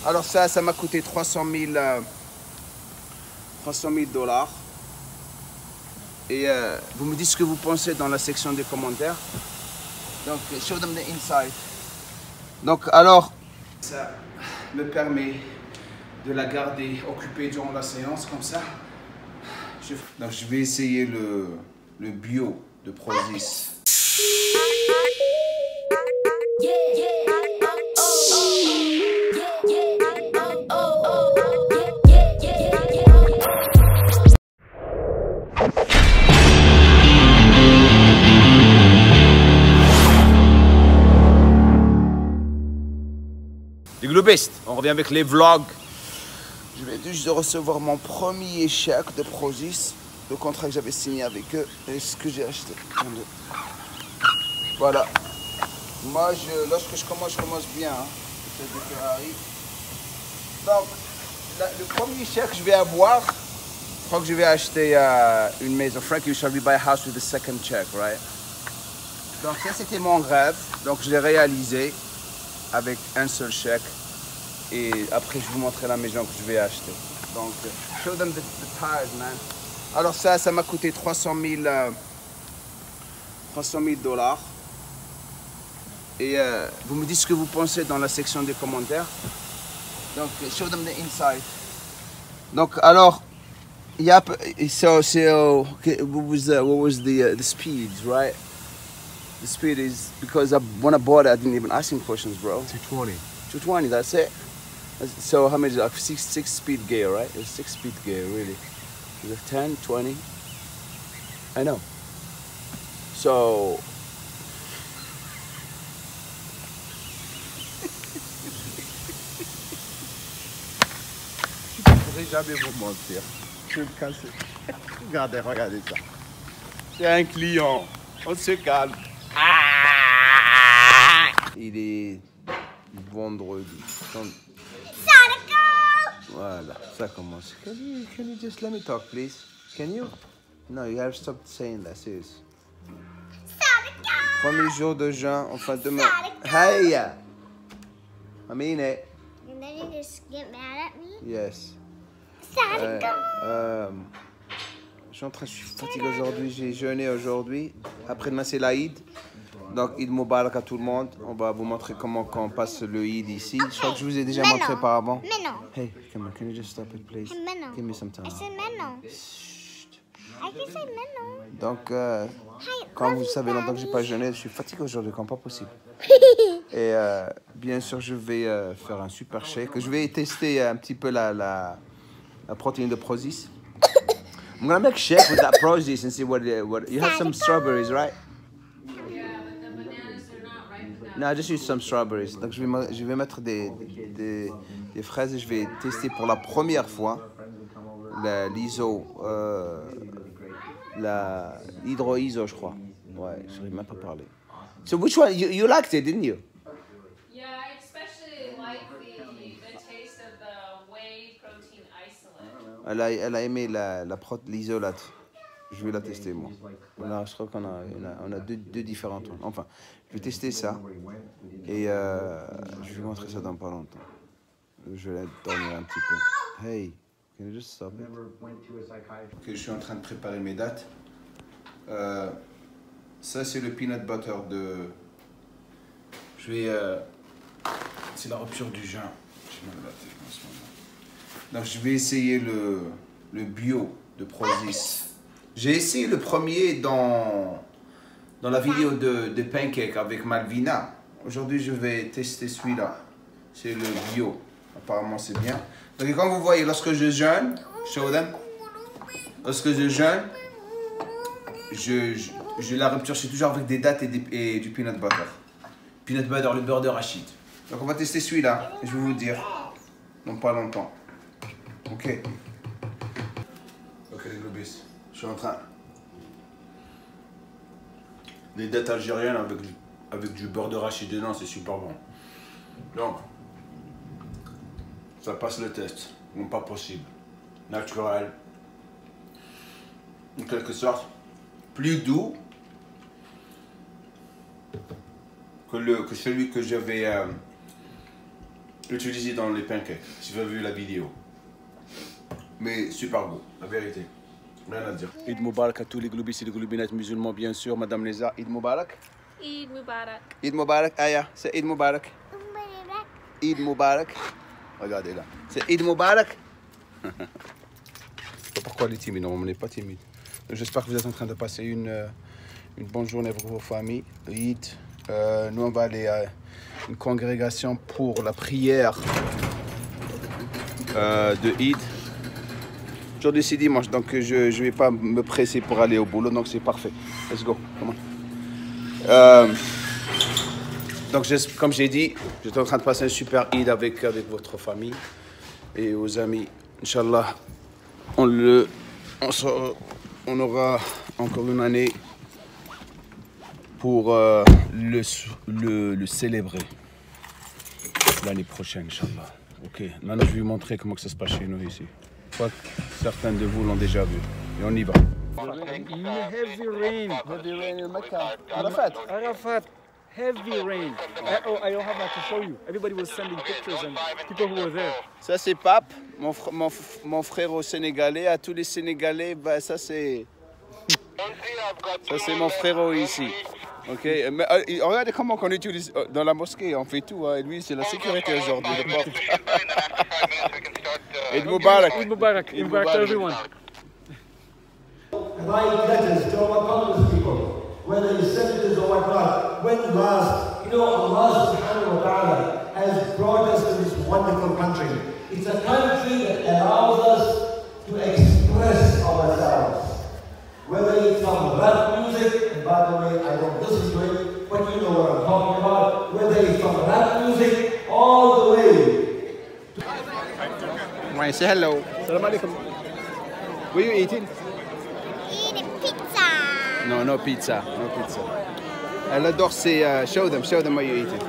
Alors ça m'a coûté 300 000 $. Et vous me dites ce que vous pensez dans la section des commentaires. Donc, show them the inside. Donc, alors, ça me permet de la garder occupée durant la séance, comme ça. Donc, je vais essayer le bio de Prozis. Les globistes, on revient avec les vlogs. Je viens juste de recevoir mon premier chèque de Prozis, le contrat que j'avais signé avec eux et ce que j'ai acheté. Voilà. Moi, lorsque je commence bien. Hein. C'est de Ferrari. Donc, le premier chèque que je vais avoir, je crois que je vais acheter une maison. Frankie, you shall buy a house with the second check, right? Donc, ça, c'était mon rêve. Donc, je l'ai réalisé avec un seul chèque. Et après, je vous montrerai la maison que je vais acheter. Donc, show them the tires, man. Alors ça m'a coûté 300 000 $. Et vous me dites ce que vous pensez dans la section des commentaires. Donc, show them the inside. Donc, alors, what was the speed, right? The speed is, because when I bought it, I didn't even ask him questions, bro. 220. 220, that's it. So how many? Like six speed gear, right? It's 6-speed gear, really. You have 10, 20. I know. So. Je ne pourrai jamais vous mentir. Je vais me casser. Regardez ça. C'est un client. On se calme. Il est vendredi. Voilà, ça commence. Can you just let me talk, please? Can you? No, you have to stop saying that, serious. Premier jour de jeûne, enfin demain. Hey! I mean it. And then you just get mad at me? Yes. Je suis fatigué aujourd'hui, j'ai jeûné aujourd'hui. Après-demain, c'est l'Aïd. Donc, Eid Mubarak à tout le monde. On va vous montrer comment on passe le Eid ici. Je crois que je vous ai déjà montré auparavant. Mais non. Hey, come on, can you just stop it, please? Mais non. Give me some time. I said mais non. I can say mais non. Donc, comme vous savez, longtemps que j'ai pas jeûné, je suis fatigué aujourd'hui, comme pas possible. Et bien sûr, je vais faire un super shake. Je vais tester un petit peu la protéine de Prozis. I'm gonna make shake with that Prozis and see what you have some strawberries, right? No, I just use some strawberries. Donc je vais mettre des fraises et je vais tester pour la première fois l'hydro-iso, je crois. Ouais, je n'arrive même pas parler. So which one you liked it, didn't you? Yeah, I especially like the taste of the whey protein isolate. Elle a aimé l'isolate. Je vais la tester, moi. Je crois qu'on a deux différentes. Enfin, je vais tester ça. Et je vais montrer ça dans pas longtemps. Je vais dormir un petit peu. Hey, can you just stop it? Ok, je suis en train de préparer mes dates. Ça, c'est le peanut butter de... c'est la rupture du jeûn. J'ai mal à la tête en ce moment. Donc, je vais essayer le bio de Prozis. J'ai essayé le premier dans la vidéo de Pancake avec Malvina. Aujourd'hui, je vais tester celui-là. C'est le bio. Apparemment, c'est bien. Donc, comme vous voyez, lorsque je jeûne, show them. Lorsque je jeûne, la rupture, je suis toujours avec des dattes et du peanut butter. Peanut butter, le beurre d'arachide. Donc, on va tester celui-là. Je vais vous dire dans pas longtemps. Ok. Ok, les globis. Je suis en train. Les dattes algériennes avec du beurre d'arachide dedans, c'est super bon. Donc, ça passe le test. Non, pas possible. Naturel. En quelque sorte, plus doux que celui que j'avais utilisé dans les pancakes, si vous avez vu la vidéo. Mais super beau, la vérité. Rien à dire. Eid Mubarak à tous les globistes et les globinettes musulmans, bien sûr. Madame Léza, Eid Mubarak. Eid Mubarak. Eid Mubarak, Aya, c'est Eid Mubarak. Eid Mubarak. Regardez là. C'est Eid Mubarak. Je sais pas pourquoi elle est timide, non, on n'est pas timide. J'espère que vous êtes en train de passer une bonne journée avec vos familles. Eid. Nous, on va aller à une congrégation pour la prière de Eid. Aujourd'hui, c'est dimanche, donc je ne vais pas me presser pour aller au boulot, donc c'est parfait. Let's go. Come on. Donc, comme j'ai dit, j'étais en train de passer un super Eid avec votre famille et vos amis. Inch'Allah, on aura encore une année pour le célébrer l'année prochaine, Inch'Allah. Ok, maintenant je vais vous montrer comment que ça se passe chez nous ici. Je crois que certains de vous l'ont déjà vu. Et on y va. Heavy rain. Heavy rain in Mecca. Arafat. Arafat. Heavy rain. I don't have much to show you. Everybody was sending pictures and people who were there. Ça c'est Pape, mon frère au Sénégalais. À tous les Sénégalais, bah, ça c'est mon frérot ici. Ok, mais regardez comment on utilise dans la mosquée, on fait tout. Hein. Lui, c'est la sécurité aujourd'hui. Eid Mubarak. Eid Mubarak. Eid Mubarak to everyone. Write letters to our Congress people, whether it's senators or whatnot. When last, Allah subhanahu wa ta'ala has brought us to this wonderful country. It's a country that allows us to express ourselves. Whether it's from rap music, and by the way, I don't listen to it, but you know what I'm talking about. Whether it's from rap music, all the way. Why, say hello. Salam alaikum. What are you eating? Eating pizza. No, no pizza. No pizza. Elle adore ces... show them what you're eating.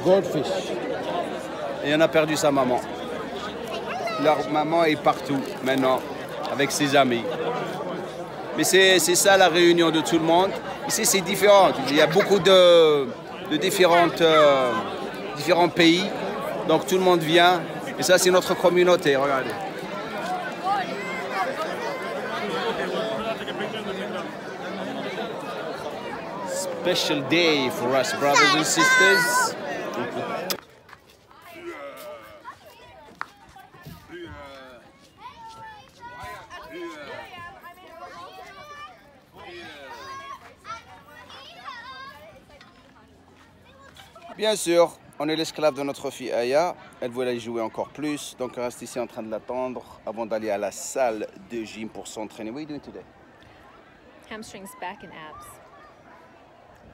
Goldfish. Et on a perdu sa maman. Leur maman est partout maintenant, avec ses amis. Mais c'est ça la réunion de tout le monde. Ici c'est différent. Il y a beaucoup de différents pays. Donc tout le monde vient. Et ça c'est notre communauté, regardez. Special day for us, brothers and sisters. Bien sûr, on est l'esclave de notre fille Aya. Elle voulait y jouer encore plus, donc on reste ici en train de l'attendre avant d'aller à la salle de gym pour s'entraîner. What are you doing today? Hamstrings, back, and abs.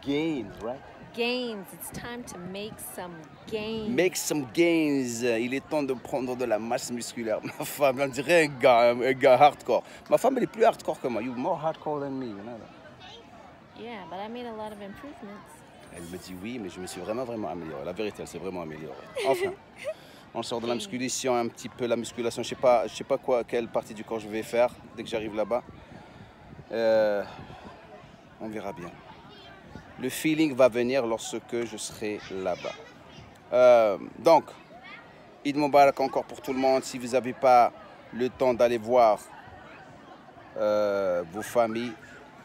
Gains, right? Gains. It's time to make some gains. Make some gains. Il est temps de prendre de la masse musculaire. Ma femme, on dirait un gars hardcore. Ma femme, elle est plus hardcore que moi. You're more hardcore than me, you know that? Yeah, but I made a lot of improvements. Elle me dit oui, mais je me suis vraiment amélioré. La vérité, elle s'est vraiment améliorée. Enfin, on sort de la musculation, un petit peu la musculation. Je sais pas quelle partie du corps je vais faire dès que j'arrive là-bas. On verra bien. Le feeling va venir lorsque je serai là-bas. Donc, Eid Mubarak encore pour tout le monde. Si vous n'avez pas le temps d'aller voir vos familles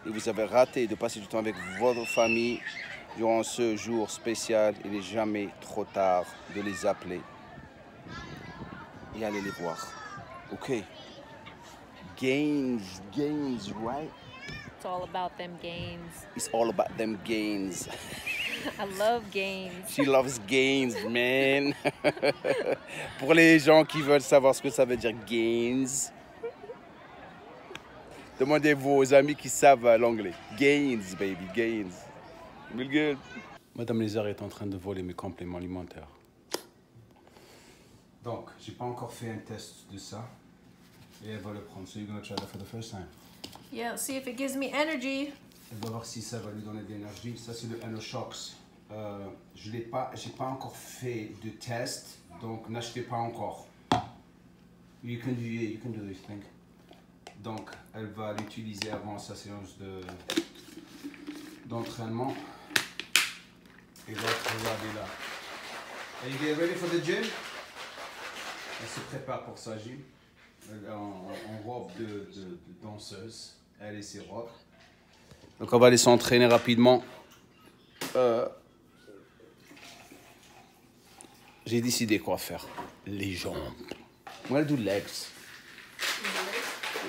et vous avez raté de passer du temps avec votre famille, durant ce jour spécial, il n'est jamais trop tard de les appeler et aller les voir. Ok? Gains, right? It's all about them gains. It's all about them gains. I love gains. She loves gains, man. Pour les gens qui veulent savoir ce que ça veut dire gains, demandez vos amis qui savent l'anglais. Gains, baby, gains. Good. Madame Lézard est en train de voler mes compléments alimentaires. Donc, j'ai pas encore fait un test de ça. Et elle va le prendre. So you're gonna try that for the first time. Yeah, let's see if it gives me energy. Elle va voir si ça va lui donner de l'énergie. Ça c'est le EnerShocks. J'ai pas encore fait de test, donc n'achetez pas encore. You can do this thing. Donc, elle va l'utiliser avant sa séance d'entraînement. Et l'autre, regardez là. Are you getting ready for the gym? Elle se prépare pour sa gym. En robe de danseuse. Elle et ses robes. Donc on va aller s'entraîner rapidement. J'ai décidé quoi faire. Les jambes. I'm gonna do legs.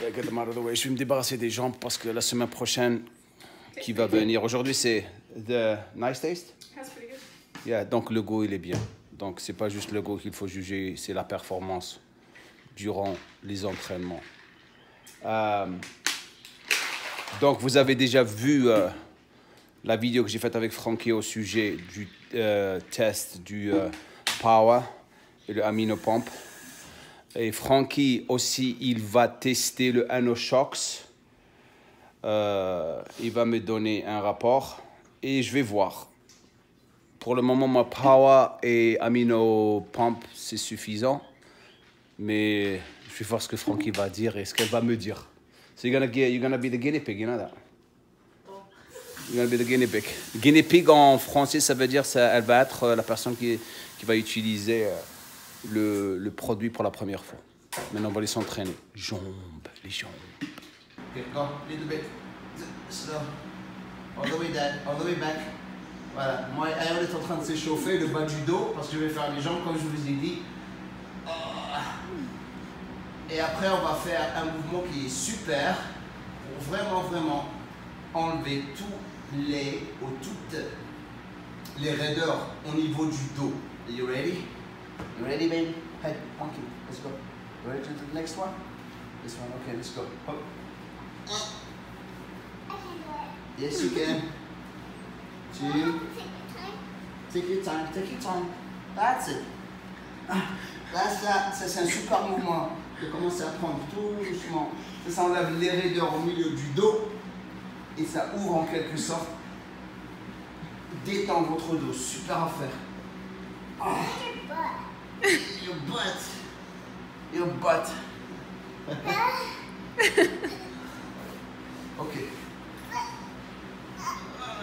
Yeah, get them out of the way. Je vais me débarrasser des jambes parce que la semaine prochaine qui va venir. Aujourd'hui c'est the nice taste. That's pretty good. Yeah, donc le goût il est bien. Donc c'est pas juste le goût qu'il faut juger, c'est la performance durant les entraînements. Donc vous avez déjà vu la vidéo que j'ai faite avec Frankie au sujet du test du Power et le Amino Pump. Et Frankie aussi, il va tester le AnoShocks. Il va me donner un rapport et je vais voir. Pour le moment, ma Power et Amino Pump, c'est suffisant. Mais je vais voir ce que Frankie va dire et ce qu'elle va me dire. So you're gonna be the guinea pig, you know that? You're gonna be the guinea pig. Guinea pig en français, ça veut dire elle va être la personne qui va utiliser le produit pour la première fois. Maintenant, on va aller s'entraîner. Jambes, les jambes. Okay, go, little bit. Slow. All the way down, all the way back. Voilà, moi, Ayon est en train de s'échauffer le bas du dos parce que je vais faire les jambes comme je vous ai dit. Et après, on va faire un mouvement qui est super pour vraiment enlever toutes les raideurs au niveau du dos. Are you ready? You ready, baby? Hey, thank you. Let's go. Ready to the next one? This one. Okay, let's go. Up. Yes, you can. Two. Take your time. Take your time. That's it. That's that. Ça, c'est un super mouvement. De commencer à prendre tout doucement. Ça enlève les raideurs au milieu du dos et ça ouvre en quelque sorte. Détend votre dos. Super à faire. Oh. Your butt. Your butt. Ok.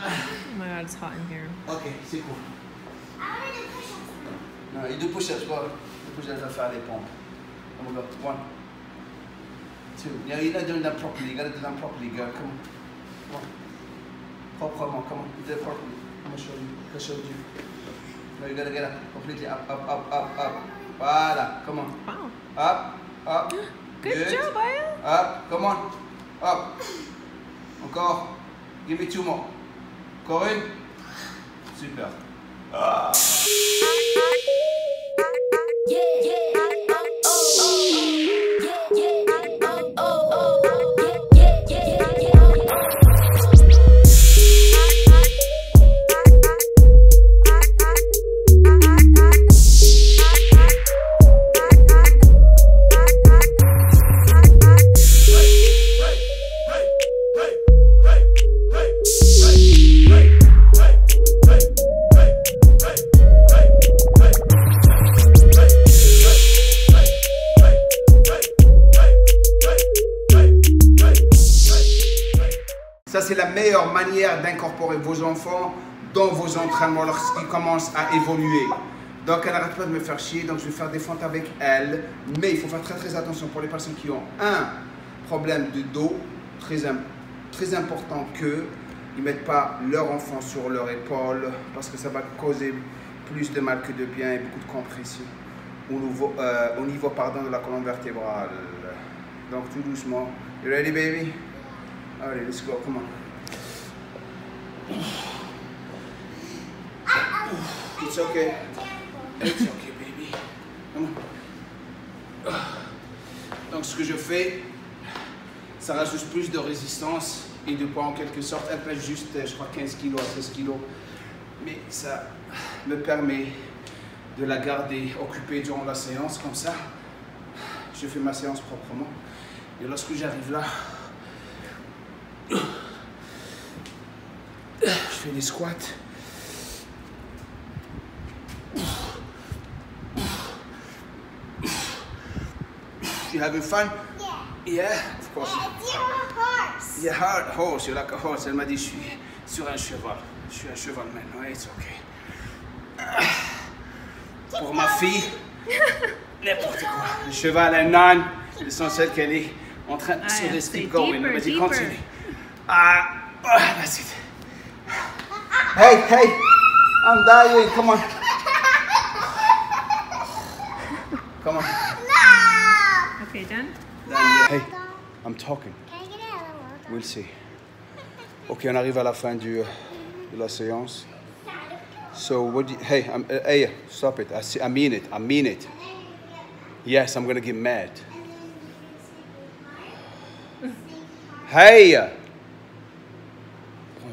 Oh my god, it's hot in here. Ok, c'est cool. Non, il y a 2 push-ups, quoi. 2 push-ups à faire les pompes. Come on, go. 1, 2. Yeah, you're not doing that properly. You gotta do that properly, girl. Come on. Come on. Proprement, come on. You did it properly. I'm gonna show you. I showed you. No, you gotta get up. Completely up. Voilà. Come on. Wow. Up. Good job, Aya. Up. Come on. Up. Encore. Give me 2 more. Encore une. Super. Ça, c'est la meilleure manière d'incorporer vos enfants dans vos entraînements lorsqu'ils commencent à évoluer. Donc, elle n'arrête pas de me faire chier, donc je vais faire des fentes avec elle. Mais il faut faire très attention pour les personnes qui ont un problème de dos, très important qu'ils ne mettent pas leur enfant sur leur épaule parce que ça va causer plus de mal que de bien et beaucoup de compression au niveau de la colonne vertébrale. Donc, tout doucement. You ready, baby? Alright, let's go. Come on. It's okay. It's okay, baby. Come on. Donc, ce que je fais, ça rajoute plus de résistance et de poids en quelque sorte. Elle pèse juste, je crois, 15 kg à 16 kg. Mais ça me permet de la garder occupée durant la séance. Comme ça, je fais ma séance proprement. Et lorsque j'arrive là, je fais des squats. You having fun? Yeah. Yeah, of course. You're a horse. Yeah, hard horse. You're like a horse. Elle m'a dit, je suis sur un cheval. Je suis un cheval maintenant. It's okay. pour ma fille. N'importe quoi. Le cheval, un âne. L'essentiel qu'elle est en train de se laisser going. Vas-y, continue. That's it. Hey, hey. I'm dying. Come on. Come on. Okay, done? Hey, I'm talking. Can I get it out of We'll see. Ok, on arrive à la fin de la séance. So, what do you, hey, stop it. I mean it. I mean it. Yes, I'm gonna get mad. Hey! Oh,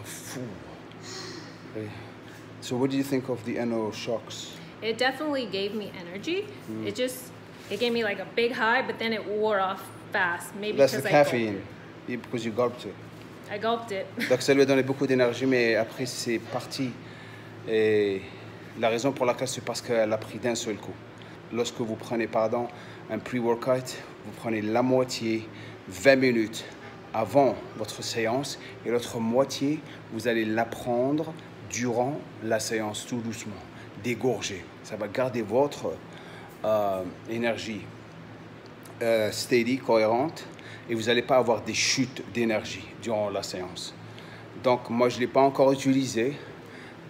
fool. Hey. So, what do you think of the NO shocks? It definitely gave me energy. It gave me like a big high, but then it wore off fast. Maybe That's the because caffeine. Because you gulped it. I gulped it. Donc ça lui a donné beaucoup d'énergie, mais après c'est parti. Et la raison pour laquelle c'est parce qu'elle a pris d'un seul coup. Lorsque vous prenez, un pre-workout, vous prenez la moitié 20 minutes avant votre séance et l'autre moitié, vous allez la prendre durant la séance tout doucement, dégorger. Ça va garder votre énergie steady, cohérente, et vous n'allez pas avoir des chutes d'énergie durant la séance. Donc moi je ne l'ai pas encore utilisé,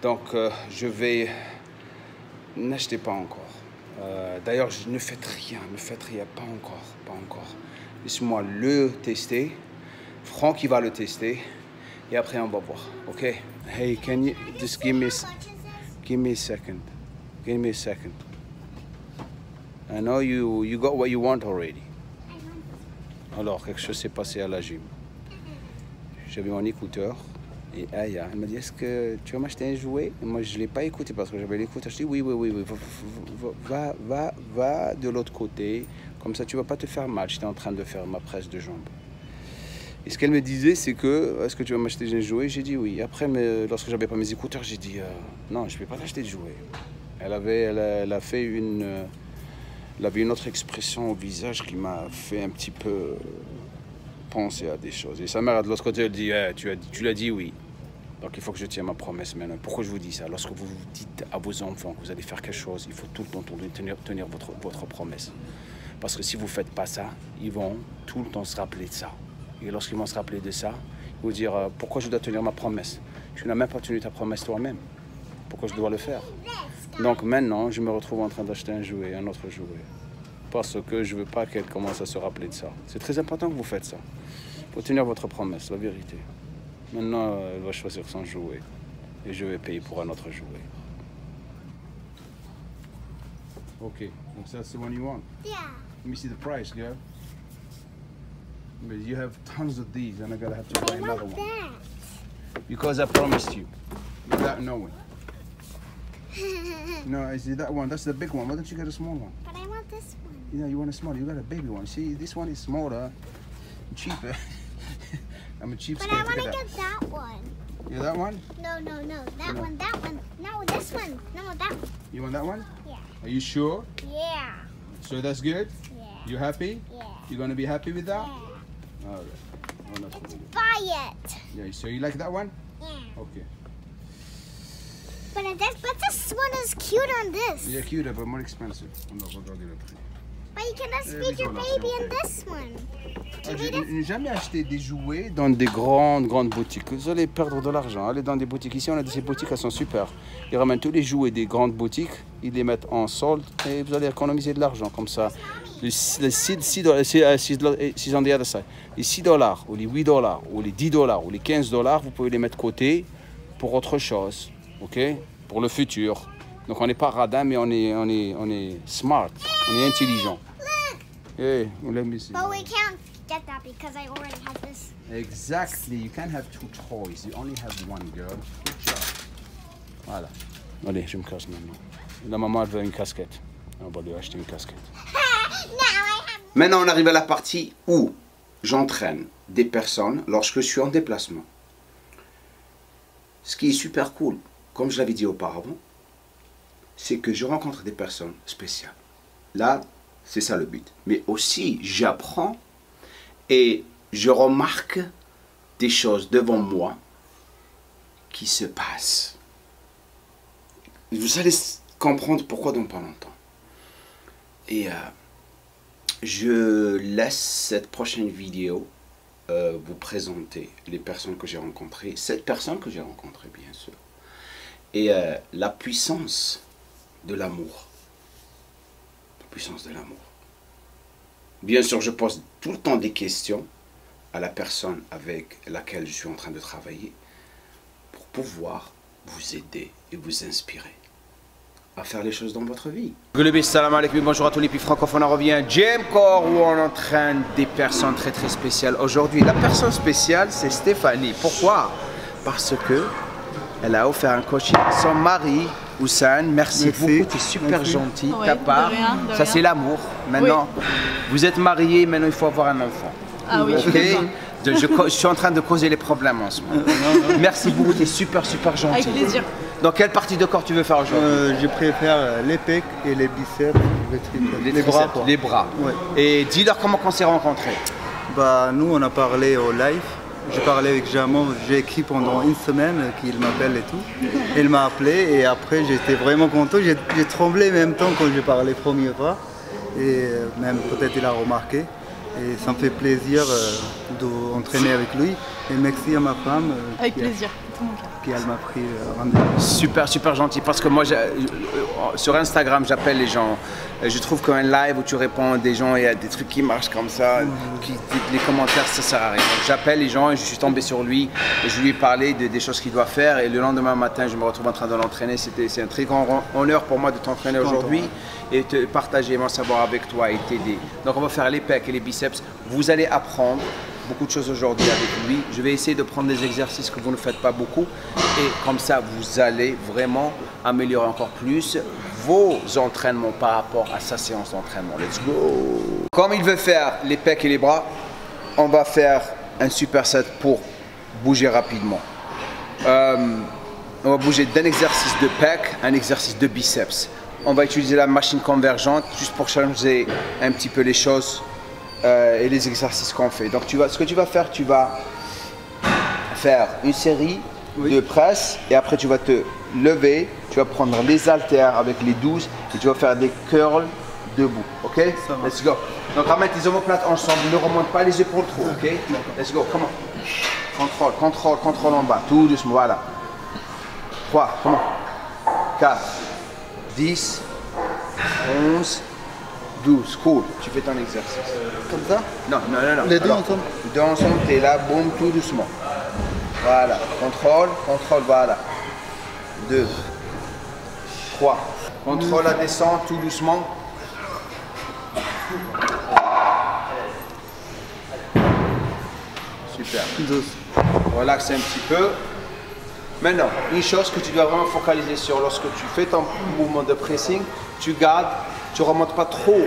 donc je vais... N'achetez pas encore. D'ailleurs, ne faites rien, pas encore. Laissez-moi le tester. Franck il va le tester et après on va voir. Ok? Hey, can you just give me a second? Give me a second. I know you got what you want already. Alors, quelque chose s'est passé à la gym. J'avais mon écouteur et Aya, elle m'a dit, est-ce que tu vas m'acheter un jouet? Et moi, je ne l'ai pas écouté parce que j'avais l'écouteur. Je dis, oui. Va de l'autre côté. Comme ça, tu ne vas pas te faire mal. J'étais en train de faire ma presse de jambes. Et ce qu'elle me disait, c'est que, est-ce que tu vas m'acheter un jouet? J'ai dit oui. Après, lorsque j'avais pas mes écouteurs, j'ai dit, non, je ne vais pas t'acheter de jouet. Elle a fait elle avait une autre expression au visage qui m'a fait un petit peu penser à des choses. Et sa mère, de l'autre côté, elle dit, tu l'as dit oui. Donc il faut que je tienne ma promesse maintenant. Pourquoi je vous dis ça? Lorsque vous dites à vos enfants que vous allez faire quelque chose, il faut tout le temps tenir votre promesse. Parce que si vous ne faites pas ça, ils vont tout le temps se rappeler de ça. Et lorsqu'ils vont se rappeler de ça, ils vont dire, pourquoi je dois tenir ma promesse? Tu n'as même pas tenu ta promesse toi-même. Pourquoi je dois le faire? Donc maintenant, je me retrouve en train d'acheter un autre jouet. Parce que je ne veux pas qu'elle commence à se rappeler de ça. C'est très important que vous faites ça. Il faut tenir votre promesse, la vérité. Maintenant, elle va choisir son jouet. Et je vais payer pour un autre jouet. Ok, donc that's the one you want? Yeah. Let me see the price, girl. But you have tons of these and I'm going to have to buy another one. That. Because I promised you. Without knowing. No, I see that one. That's the big one. Why don't you get a small one? But I want this one. You know, you want a small. You got a baby one. See, this one is smaller, cheaper. I'm a cheapskate. But I want Look to at get that one. Yeah, that one? No. That one. No, this one. No, that one. You want that one? Yeah. Are you sure? Yeah. So that's good? Yeah. You happy? Yeah. You gonna be happy with that? Yeah. All right. Oh, that's really good. Buy it. Yeah. So you like that one? Yeah. Okay. But this one is cuter than this. Yeah, cuter, but more expensive. On va regarder le prix. But you can just feed your baby in this one. Je n'ai jamais acheté des jouets dans des grandes boutiques. Vous allez perdre de l'argent. Allez dans des boutiques. Ici, on a ces boutiques, elles sont super. Ils ramènent tous les jouets des grandes boutiques, ils les mettent en solde et vous allez économiser de l'argent comme ça. Les 6 dollars, c'est on the other side. Les 6 dollars, ou les 8 dollars, ou les 10 dollars, ou les 15 dollars, vous pouvez les mettre de côté pour autre chose, ok? Pour le futur. Donc on n'est pas radin, mais on est smart, on est intelligent. Hey, let me see. But we can't get that because I already have this. Exactly, you can't have two toys, you only have one, girl. Good job. Voilà. Allez, je me casse maintenant. La maman, elle veut une casquette. On va lui acheter une casquette. Maintenant, on arrive à la partie où j'entraîne des personnes lorsque je suis en déplacement. Ce qui est super cool, comme je l'avais dit auparavant, c'est que je rencontre des personnes spéciales. Là, c'est ça le but. Mais aussi, j'apprends et je remarque des choses devant moi qui se passent. Vous allez comprendre pourquoi dans pas longtemps. Et je laisse cette prochaine vidéo vous présenter les personnes que j'ai rencontrées, 7 personnes que j'ai rencontrées bien sûr, et la puissance de l'amour. La puissance de l'amour. Bien sûr, je pose tout le temps des questions à la personne avec laquelle je suis en train de travailler pour pouvoir vous aider et vous inspirer à faire les choses dans votre vie. Salam alaikum, bonjour à tous les pays francophones, on revient Jam Core où on entraîne des personnes très spéciales. Aujourd'hui, la personne spéciale, c'est Stéphanie. Pourquoi? Parce que elle a offert un coaching à son mari, Houssane. Merci beaucoup, tu es super gentil. Ouais, ta part, de rien. Ça c'est l'amour. Maintenant, vous êtes mariés, maintenant il faut avoir un enfant. Ah oui, Okay? Je suis en train de causer les problèmes en ce moment. Merci beaucoup, tu es super gentil. Avec plaisir. Dans quelle partie de corps tu veux faire aujourd'hui? Je préfère les pecs et les biceps, les triceps, bras. Quoi. Les bras. Ouais. Et dis-leur comment on s'est rencontrés. Bah, nous, on a parlé au live. J'ai parlé avec Jamon, j'ai écrit pendant une semaine qu'il m'appelle et tout. Il m'a appelé et après j'étais vraiment content. J'ai tremblé en même temps quand j'ai parlé première fois. Et même peut-être il a remarqué. Et ça me fait plaisir d'entraîner avec lui. Et merci à ma femme. Avec plaisir, tout mon cœur. Qui elle m'a pris rendez-vous. Super gentil parce que moi sur Instagram j'appelle les gens. Je trouve qu'un live où tu réponds à des gens, il y a des trucs qui marchent comme ça, les commentaires ça sert à rien. Donc j'appelle les gens et je suis tombé sur lui et je lui ai parlé des choses qu'il doit faire et le lendemain matin je me retrouve en train de l'entraîner. C'est un très grand honneur pour moi de t'entraîner aujourd'hui et de partager mon savoir avec toi et t'aider. Donc on va faire les pecs et les biceps. Vous allez apprendre beaucoup de choses aujourd'hui avec lui. Je vais essayer de prendre des exercices que vous ne faites pas beaucoup et comme ça vous allez vraiment améliorer encore plus vos entraînements par rapport à sa séance d'entraînement. Let's go! Comme il veut faire les pecs et les bras, on va faire un superset pour bouger rapidement. On va bouger d'un exercice de pecs à un exercice de biceps. On va utiliser la machine convergente juste pour changer un petit peu les choses et les exercices qu'on fait. Donc ce que tu vas faire, tu vas faire une série de presse et après tu vas te lever, tu vas prendre les haltères avec les 12 et tu vas faire des curls debout, ok? Let's go. Donc ramène tes omoplates ensemble, ne remonte pas les épaules trop, ok? Let's go, come on. Contrôle en bas, tout doucement, voilà. 3, come on. 4, 10, 11, 12, cool, tu fais ton exercice. Comme ça? Non. Les deux ensemble? Les deux ensemble, t'es là, boum, tout doucement. Voilà, contrôle, voilà. 2, 3. Contrôle la descente, tout doucement. Super. Relaxe un petit peu. Maintenant, une chose que tu dois vraiment focaliser sur lorsque tu fais ton mouvement de pressing, tu gardes, tu ne remontes pas trop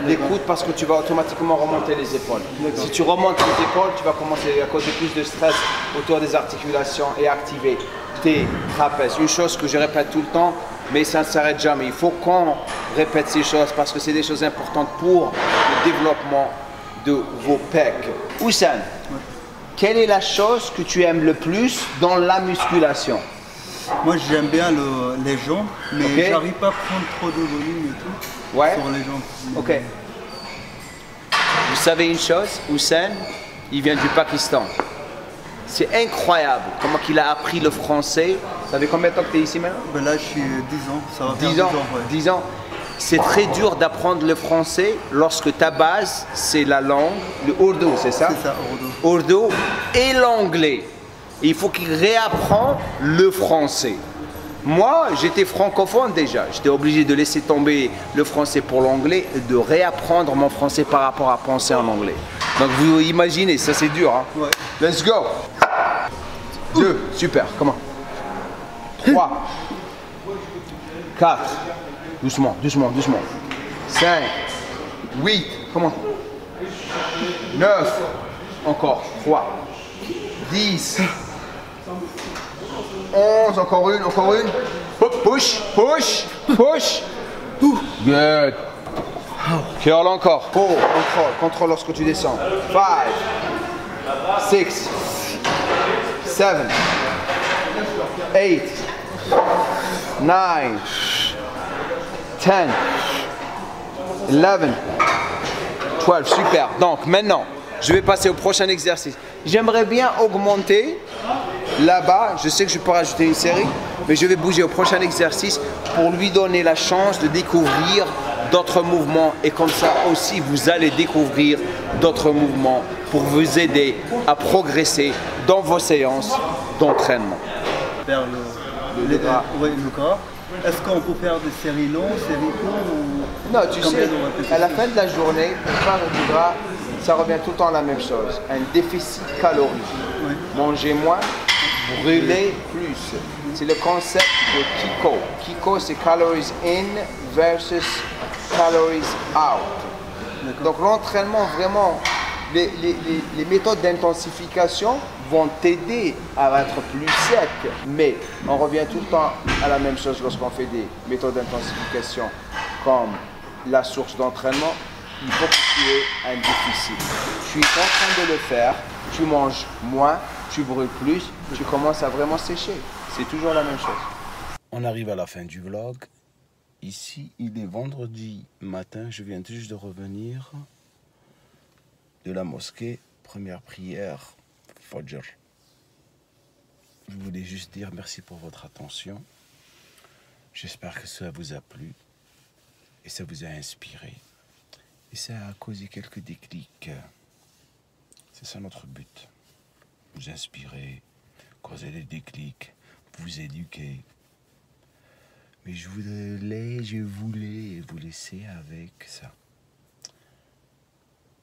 les coudes parce que tu vas automatiquement remonter les épaules. Si tu remontes les épaules, tu vas commencer à causer plus de stress autour des articulations et activer tes trapèzes. Une chose que je répète tout le temps, mais ça ne s'arrête jamais. Il faut qu'on répète ces choses parce que c'est des choses importantes pour le développement de vos pecs. Houssane, quelle est la chose que tu aimes le plus dans la musculation? Moi j'aime bien les jambes, mais j'arrive pas à prendre trop de volume et tout sur les jambes. Ok. Vous savez une chose, Houssane, il vient du Pakistan. C'est incroyable comment il a appris le français. Ça fait combien de temps que tu es ici maintenant? Ben là je suis 10 ans, ça va faire 10 ans. 10 ans. C'est très dur d'apprendre le français lorsque ta base c'est la langue, le Urdu, c'est ça? C'est ça, Urdu. Urdu et l'anglais. Il faut qu'il réapprend le français. Moi, j'étais francophone déjà. J'étais obligé de laisser tomber le français pour l'anglais et de réapprendre mon français par rapport à penser en anglais. Donc vous imaginez, ça c'est dur. Hein? Ouais. Let's go. 2, super, comment? 3, 4, doucement. 5, 8, comment? 9, encore 3, 10, 11, encore une. Push. Good. Curl encore. 4, contrôle lorsque tu descends. 5, 6, 7, 8, 9, 10, 11, 12, super. Donc maintenant, je vais passer au prochain exercice. J'aimerais bien augmenter là-bas. Je sais que je peux rajouter une série, mais je vais bouger au prochain exercice pour lui donner la chance de découvrir d'autres mouvements. Et comme ça aussi, vous allez découvrir d'autres mouvements pour vous aider à progresser dans vos séances d'entraînement. Faire le corps. Est-ce qu'on peut faire des séries longues, séries courtes ou... Non, tu sais, à la fin de la journée, faire du gras, ça revient tout le temps à la même chose. Un déficit calorique. Oui. Manger moins, brûler plus. C'est le concept de Kiko. Kiko, c'est calories in versus calories out. Donc l'entraînement, vraiment, les méthodes d'intensification vont t'aider à être plus sec. Mais on revient tout le temps à la même chose lorsqu'on fait des méthodes d'intensification comme la source d'entraînement. Il faut que tu aies un déficit. Tu es en train de le faire, tu manges moins, tu brûles plus, tu commences à vraiment sécher. C'est toujours la même chose. On arrive à la fin du vlog. Ici, il est vendredi matin. Je viens juste de revenir de la mosquée. Première prière, Fajr. Je voulais juste dire merci pour votre attention. J'espère que ça vous a plu et ça vous a inspiré. Et ça a causé quelques déclics. C'est ça notre but. Vous inspirer, causer des déclics, vous éduquer. Mais je voulais vous laisser avec ça.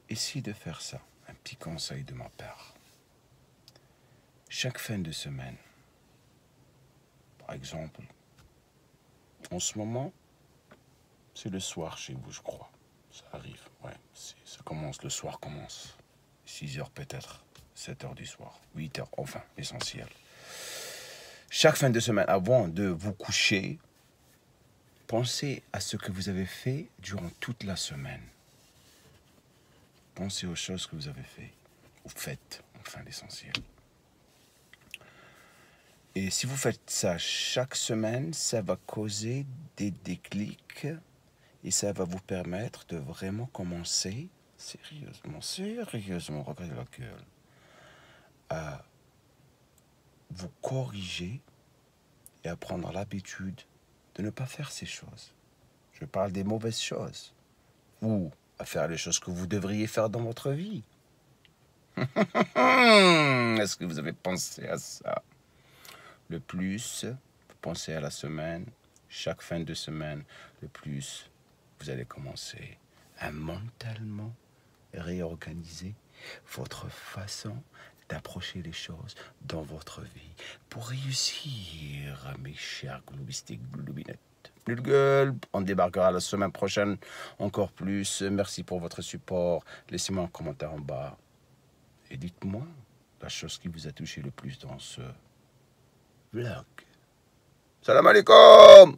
Essayez de faire ça. Un petit conseil de ma part. Chaque fin de semaine, par exemple, en ce moment, c'est le soir chez vous, je crois. Ça arrive, ouais. Ça commence, le soir commence. 6 heures peut-être, 7 heures du soir, 8 heures, enfin, l'essentiel. Chaque fin de semaine, avant de vous coucher, pensez à ce que vous avez fait durant toute la semaine. Pensez aux choses que vous avez fait, ou faites, enfin, l'essentiel. Et si vous faites ça chaque semaine, ça va causer des déclics et ça va vous permettre de vraiment commencer sérieusement, regardez la gueule, à vous corriger et à prendre l'habitude de ne pas faire ces choses. Je parle des mauvaises choses ou à faire les choses que vous devriez faire dans votre vie. Est-ce que vous avez pensé à ça? Le plus, vous pensez à la semaine, chaque fin de semaine, le plus, vous allez commencer à mentalement réorganiser votre façon d'approcher les choses dans votre vie pour réussir, mes chers gloobistiques, gloobinettes. Plus de gueule, on débarquera la semaine prochaine encore plus. Merci pour votre support. Laissez-moi un commentaire en bas et dites-moi la chose qui vous a touché le plus dans ce vlog. Salam alaikum.